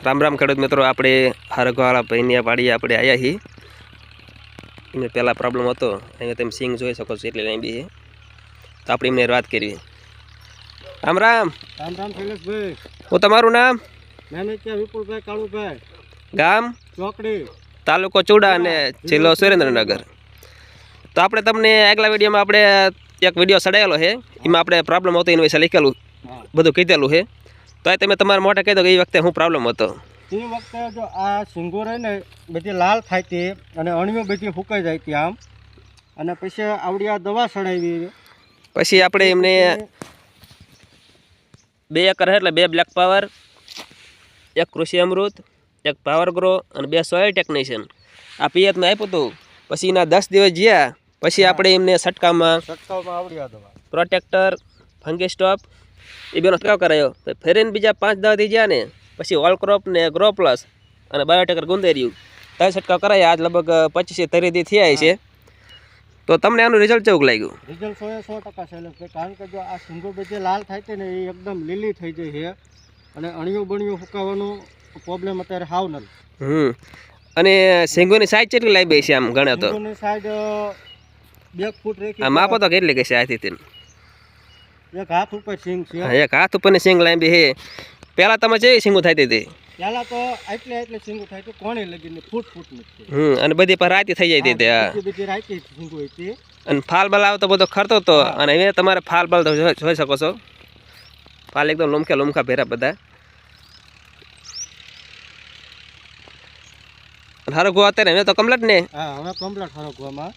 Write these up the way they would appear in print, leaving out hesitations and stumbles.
राम राम खेडूत मित्रों, આપણે હરગવાળા ભાઈની વાડીએ આપણે આવ્યા છીએ। એને પહેલા પ્રોબ્લેમ હતો, અહીંયા તમે સિંગ જોઈ શકો છો એટલે લાંબી છે, તો આપણે એમને વાત કરીએ। રામ રામ। રામ રામ શૈલેષભાઈ। હું તમારું નામ? મેનેજર વિપુલભાઈ કાળુભાઈ, ગામ ચોકડી, તાલુકો ચુડા અને જિલ્લો સુરેન્દ્રનગર। તો આપણે તમને આગલા વિડીયોમાં આપણે એક વિડીયો ચડાયેલો છે, એમાં આપણે પ્રોબ્લેમ હતો એના વિશે લખેલું બધું કીધેલું છે। તો એ તમે તમારા મોઢે કહી દો કે એ વખતે શું પ્રોબ્લેમ હતો। એ વખતે જો આ સિંગો રહે ને બધી લાલ થાય હતી અને અણીઓ બધી ફૂંકાઈ જાય હતી આમ, અને પછી આવડી આ દવા ચડાવી। પછી આપણે એમને 2 એકર એટલે 2 બ્લેક પાવર, 1 કૃષિ અમૃત, 1 પાવર ગ્રો અને 2 સોઇલ ટેકનિશિયન આ પિયતમાં આપ્યું હતું। પછી એના 10 દિવસ જ્યાં પછી આપણે એમને છંટકાવમાં આવડી આ દવા પ્રોટેક્ટર, ફંગી સ્ટોપ એ બેનો છંટકાવ કરાયો। ફેરીને બીજા 5 દાવાથી જ્યાં ને પછી ઓલ ક્રોપ ને ગ્રો પ્લસ અને બાયોટેકર ગુંદેર્યું ત્યાં છંટકાવ કરાયા। આજ લગભગ 25-30 દી થયા છે। તો તમને આનું રિઝલ્ટ કેવું લાગ્યું? રિઝલ્ટ 100% શૈલેષભાઈ, કારણ કે જો આ સિંગો બધી લાલ થાય છે ને એ એકદમ લીલી થઈ જાય છે અને અણીઓ બણીઓ ફૂંકાવાનો પ્રોબ્લેમ અત્યારે હાવ નથી। અને સિંગોની સાઈઝ કેટલી લાંબી છે આમ ગણે તો? સિંગોની સાઈડ 2 ફૂટ રેખી આ માપો તો કેટલી કહેશે આથી તેમ? 1 હાથ ઉપર સિંગ છે। 1 હાથ ઉપરની સિંગ લાંબી છે। પહેલા તમે જે સિંગો થતી હતી પહેલા તો એટલે સિંગો થાય તો કોણે લગીને ફૂટ નથી। અને બધી પર રાતી થઈ જાય હતી બધી રાતી સિંગો હતી અને ફાલ બલ આવતો બધો ખરતો હતો। અને હવે તમારે ફાલ બલ જોઈ શકો છો, ફાલ એકદમ લોમખા ભેરા બધા। હરગવો અત્યારે હવે તો કમ્પ્લીટ ને? હા, હવે કમ્પ્લીટ હરગવામાં।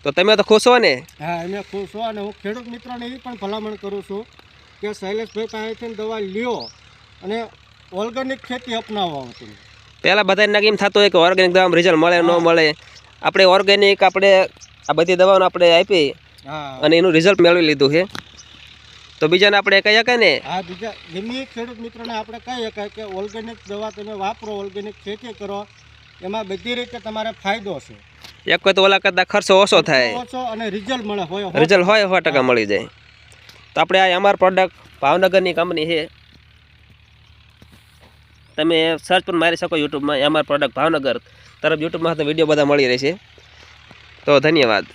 તો તમે તો ખુશ હો ને? હા, અમે ખુશ છો અને હું ખેડૂત મિત્રોને એ પણ ભલામણ કરું છું કે શૈલેષભાઈ પાસેથી દવા લ્યો અને ઓર્ગેનિક ખેતી અપનાવો। પહેલાં બધાને એમ થતું હોય કે ઓર્ગેનિક દવામાં રિઝલ્ટ મળે ન મળે, આપણે ઓર્ગેનિક આપણે આ બધી દવાઓને આપણે આપી અને એનું રિઝલ્ટ મેળવી લીધું છે। તો બીજાને આપણે કહી શકાય ને? હા, બીજા ગમે ખેડૂત મિત્રોને આપણે કહી શકાય કે ઓર્ગેનિક દવા તમે વાપરો, ઓર્ગેનિક ખેતી કરો, એમાં બધી રીતે તમારે ફાયદો છે। એક કોઈ તો ઓલા કરતાં ખર્ચો ઓછો થાય અને રિઝલ્ટ મળે રિઝલ્ટ હોય 100% મળી જાય। તો આપણે આ અમાર પ્રોડક્ટ ભાવનગરની કંપની છે, તમે સર્ચ પણ મારી શકો યુટ્યુબમાં અમાર પ્રોડક્ટ ભાવનગર તરફ। યુટ્યુબમાં તો વિડીયો બધા મળી રહેશે। તો ધન્યવાદ।